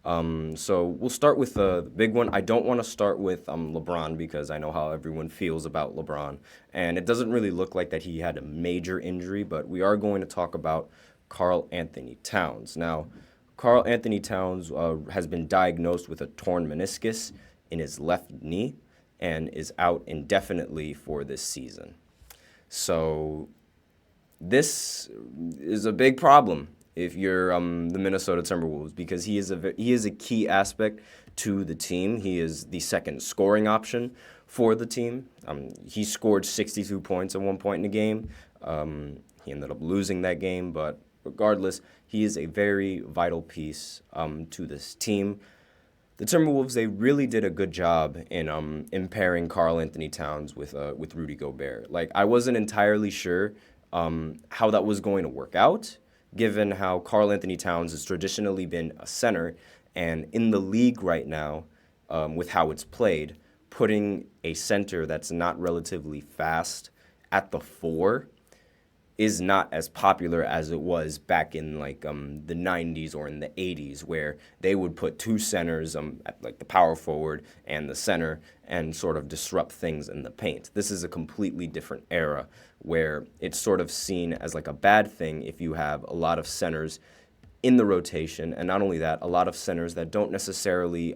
So we'll start with the big one. I don't want to start with LeBron because I know how everyone feels about LeBron, and it doesn't really look like that he had a major injury, but we are going to talk about Karl-Anthony Towns. Now, Karl-Anthony Towns has been diagnosed with a torn meniscus in his left knee and is out indefinitely for this season. So this is a big problem if you're the Minnesota Timberwolves because he is a key aspect to the team. He is the second scoring option for the team. He scored 62 points at one point in the game. He ended up losing that game, but regardless, he is a very vital piece to this team. The Timberwolves, they really did a good job in pairing Karl-Anthony Towns with Rudy Gobert. Like, I wasn't entirely sure how that was going to work out, given how Karl-Anthony Towns has traditionally been a center, and in the league right now, with how it's played, putting a center that's not relatively fast at the four is not as popular as it was back in the 90s or in the 80s, where they would put two centers at like the power forward and the center and sort of disrupt things in the paint. This is a completely different era where it's sort of seen as like a bad thing if you have a lot of centers in the rotation, and not only that, a lot of centers that don't necessarily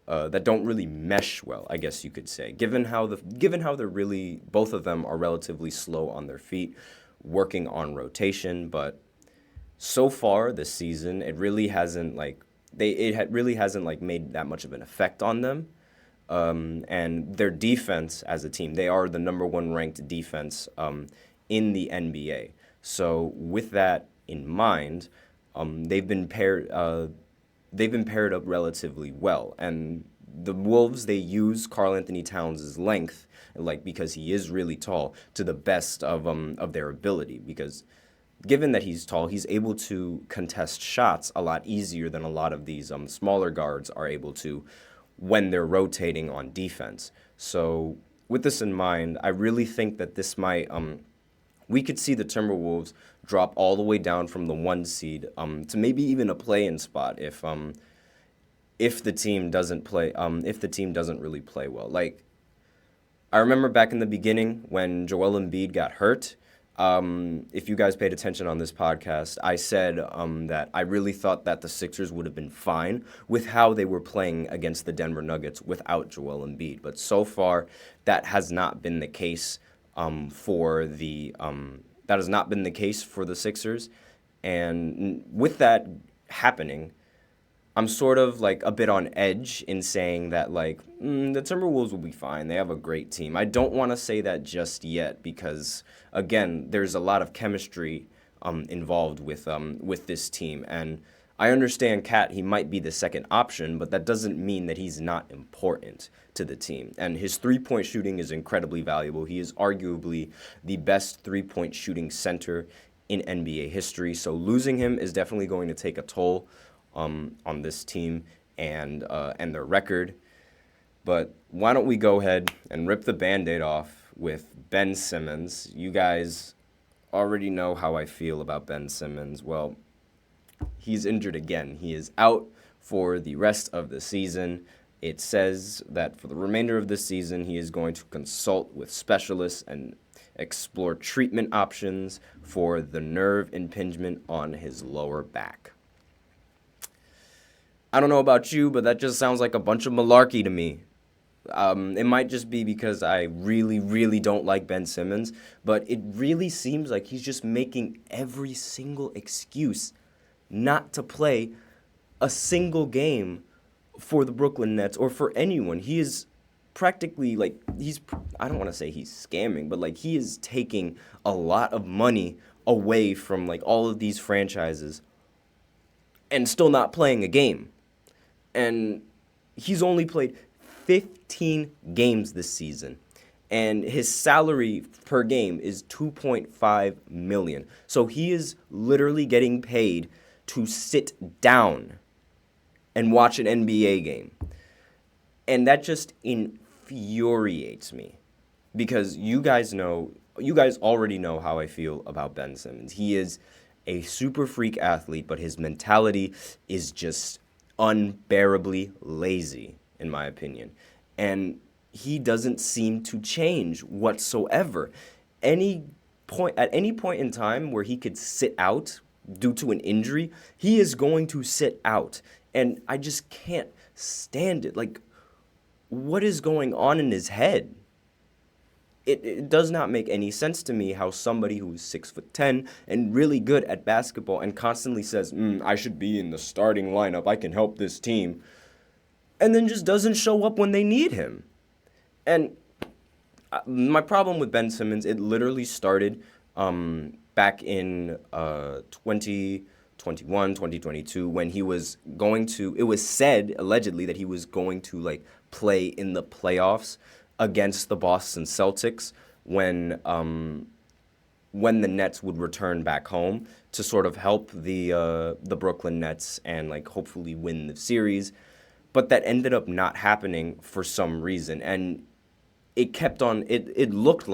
that don't really mesh well, I guess you could say. Given how they're really, both of them are relatively slow on their feet, working on rotation, but so far this season, it really hasn't really hasn't made that much of an effect on them. And their defense as a team, they are the number one ranked defense in the NBA. So with that in mind, they've been paired up relatively well. And the Wolves, they use Karl-Anthony Towns' length, because he is really tall, to the best of their ability. Because given that he's tall, he's able to contest shots a lot easier than a lot of these smaller guards are able to when they're rotating on defense. So with this in mind, I really think that this might we could see the Timberwolves drop all the way down from the 1 seed to maybe even a play-in spot if the team doesn't really play well. Like, I remember back in the beginning when Joel Embiid got hurt. If you guys paid attention on this podcast, I said that I really thought that the Sixers would have been fine with how they were playing against the Denver Nuggets without Joel Embiid. But so far, that has not been the case for the Sixers. And with that happening, I'm sort of a bit on edge in saying that the Timberwolves will be fine. They have a great team. I don't want to say that just yet because again, there's a lot of chemistry involved with this team, and I understand Cat, he might be the second option, but that doesn't mean that he's not important to the team. And his three-point shooting is incredibly valuable. He is arguably the best three-point shooting center in NBA history. So losing him is definitely going to take a toll on this team and their record. But why don't we go ahead and rip the Band-Aid off with Ben Simmons. You guys already know how I feel about Ben Simmons. Well, he's injured again. He is out for the rest of the season. It says that for the remainder of the season, he is going to consult with specialists and explore treatment options for the nerve impingement on his lower back. I don't know about you, but that just sounds like a bunch of malarkey to me. It might just be because I really, really don't like Ben Simmons, but it really seems like he's just making every single excuse not to play a single game for the Brooklyn Nets or for anyone. He is practically I don't want to say he's scamming, but he is taking a lot of money away from all of these franchises and still not playing a game. And he's only played 15 games this season, and his salary per game is $2.5 million. So he is literally getting paid to sit down and watch an NBA game. And that just infuriates me because you guys already know how I feel about Ben Simmons. He is a super freak athlete, but his mentality is just unbearably lazy, in my opinion. And he doesn't seem to change whatsoever. At any point in time where he could sit out due to an injury, he is going to sit out. And I just can't stand it. Like, what is going on in his head? It does not make any sense to me how somebody who is 6'10" and really good at basketball and constantly says, I should be in the starting lineup, I can help this team, and then just doesn't show up when they need him. And my problem with Ben Simmons, it literally started back in 2021, 2022, when he was going to, it was said, allegedly, that he was going to, like, play in the playoffs against the Boston Celtics when the Nets would return back home to sort of help the Brooklyn Nets and, like, hopefully win the series. But that ended up not happening for some reason, and it kept on. It looked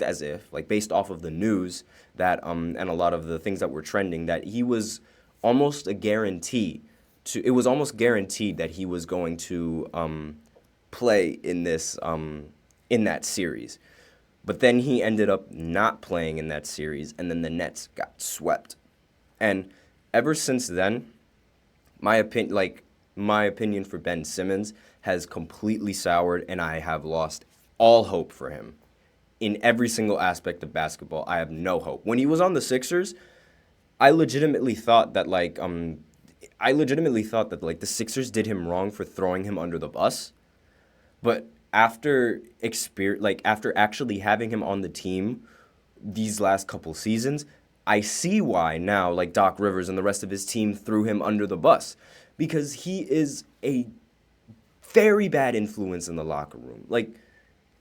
as if, like, based off of the news that and a lot of the things that were trending, that he was almost a guarantee to. It was almost guaranteed that he was going to play in that series. But then he ended up not playing in that series, and then the Nets got swept. And ever since then, my opinion for Ben Simmons has completely soured, and I have lost all hope for him. In every single aspect of basketball, I have no hope. When he was on the Sixers, I legitimately thought that the Sixers did him wrong for throwing him under the bus. But after actually having him on the team these last couple seasons, I see why now, like, Doc Rivers and the rest of his team threw him under the bus, because he is a very bad influence in the locker room. Like,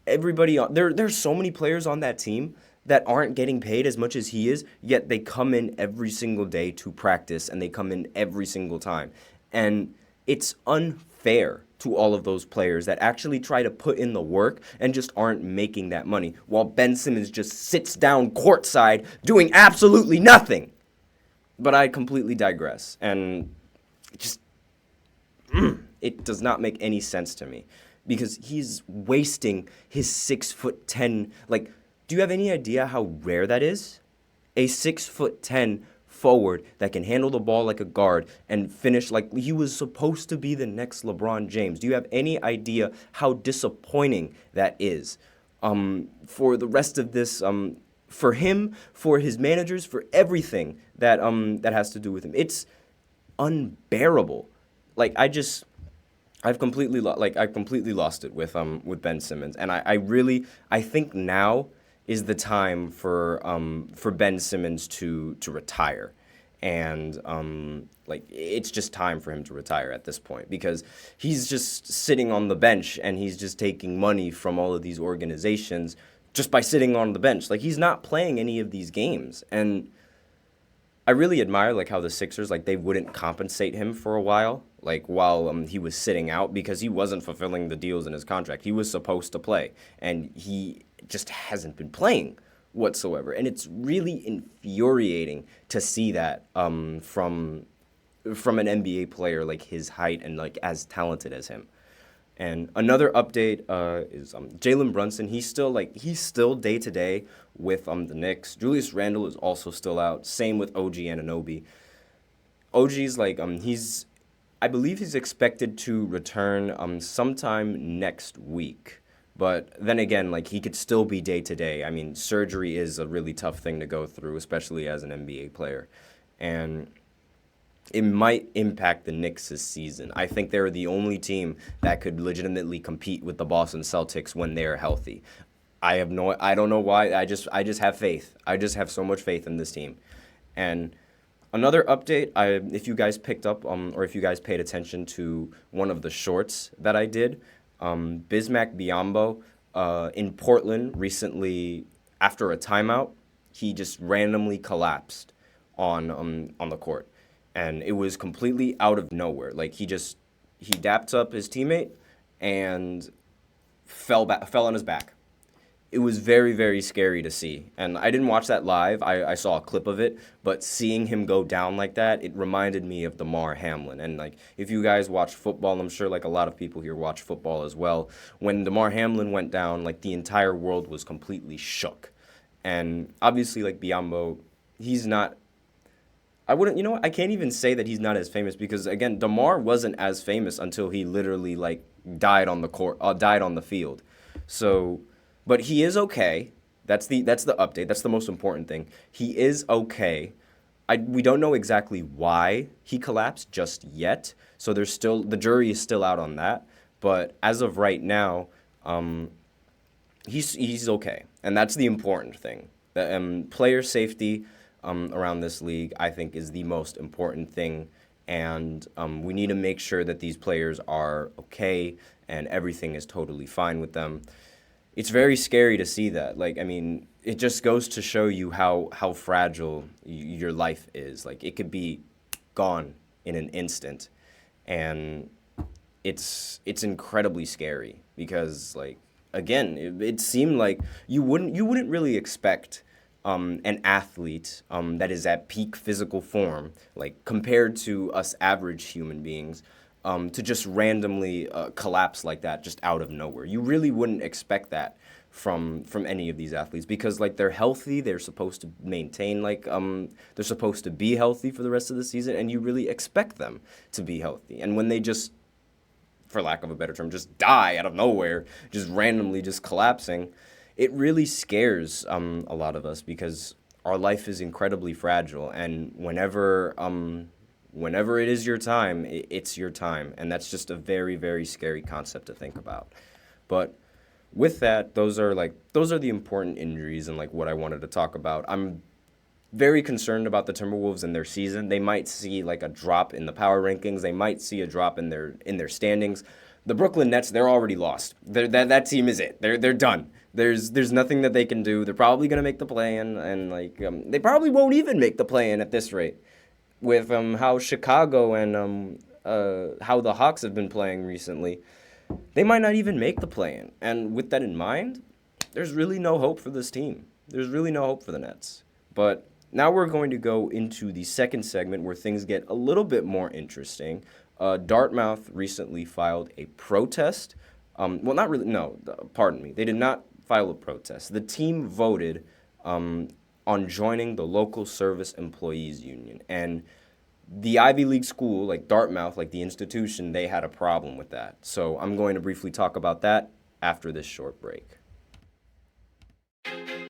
there's so many players on that team that aren't getting paid as much as he is, yet they come in every single day to practice, and they come in every single time. And it's unfair to all of those players that actually try to put in the work and just aren't making that money, while Ben Simmons just sits down courtside doing absolutely nothing. But I completely digress, and it does not make any sense to me, because he's wasting his 6'10". Like, do you have any idea how rare that is? A 6'10" forward that can handle the ball like a guard and finish like he was supposed to be the next LeBron James. Do you have any idea how disappointing that is for the rest of this, for him, for his managers, for everything that has to do with him? It's unbearable. Like, I've completely lost it with Ben Simmons, and I think now is the time for Ben Simmons to retire. And it's just time for him to retire at this point, because he's just sitting on the bench and he's just taking money from all of these organizations just by sitting on the bench. Like, he's not playing any of these games. And I really admire, like, how the Sixers, like, they wouldn't compensate him for a while, like, while he was sitting out, because he wasn't fulfilling the deals in his contract. He was supposed to play, and he just hasn't been playing whatsoever. And it's really infuriating to see that from an NBA player like his height and, like, as talented as him. And another update is Jalen Brunson. He's still day to day with the Knicks. Julius Randle is also still out. Same with OG Anunoby. OG's I believe he's expected to return sometime next week. But then again, like, he could still be day to day. I mean, surgery is a really tough thing to go through, especially as an NBA player. And it might impact the Knicks this season. I think they're the only team that could legitimately compete with the Boston Celtics when they're healthy. I don't know why. I just have faith. I just have so much faith in this team. And another update, if you guys picked up or if you guys paid attention to one of the shorts that I did, Bismack Biyombo in Portland recently, after a timeout, he just randomly collapsed on the court. And it was completely out of nowhere. Like, he dapped up his teammate and fell on his back. it was very, very scary to see. And I didn't watch that live. I saw a clip of it, but seeing him go down like that, it reminded me of Damar Hamlin. And like, if you guys watch football, I'm sure like a lot of people here watch football as well. When Damar Hamlin went down, like the entire world was completely shook. And obviously, like Biyombo, he's not. I wouldn't, you know what? I can't even say that he's not as famous because again, Damar wasn't as famous until he literally like died on the court, died on the field. So, but he is okay. That's the update. That's the most important thing. He is okay. We don't know exactly why he collapsed just yet. So there's still the jury is still out on that. But as of right now, um, he's okay, and that's the important thing. The player safety around this league, I think, is the most important thing, and we need to make sure that these players are okay and everything is totally fine with them. It's very scary to see that. Like, I mean, it just goes to show you how fragile your life is. Like, it could be gone in an instant, and it's incredibly scary because like again it seemed like you wouldn't really expect an athlete that is at peak physical form like compared to us average human beings to just randomly collapse like that just out of nowhere. You really wouldn't expect that from any of these athletes because like they're healthy, they're supposed to maintain like they're supposed to be healthy for the rest of the season, and you really expect them to be healthy. And when they just, for lack of a better term, just die out of nowhere, just randomly just collapsing, it really scares a lot of us because our life is incredibly fragile, and whenever it is your time, it's your time, and that's just a very, very scary concept to think about. But with that, those are the important injuries and like what I wanted to talk about. I'm very concerned about the Timberwolves and their season. They might see like a drop in the power rankings. They might see a drop in their standings. The Brooklyn Nets, they're already lost. That team is it. They're done. There's nothing that they can do. They're probably gonna make the play-in, and like they probably won't even make the play-in at this rate, with how Chicago and how the Hawks have been playing recently. They might not even make the play-in. And with that in mind, there's really no hope for this team. There's really no hope for the Nets. But now we're going to go into the second segment where things get a little bit more interesting. Dartmouth recently filed a protest. Well, not really. No, pardon me. They did not file a protest. The team voted on joining the local service employees union. And the Ivy League school, like Dartmouth, like the institution, they had a problem with that. So I'm going to briefly talk about that after this short break.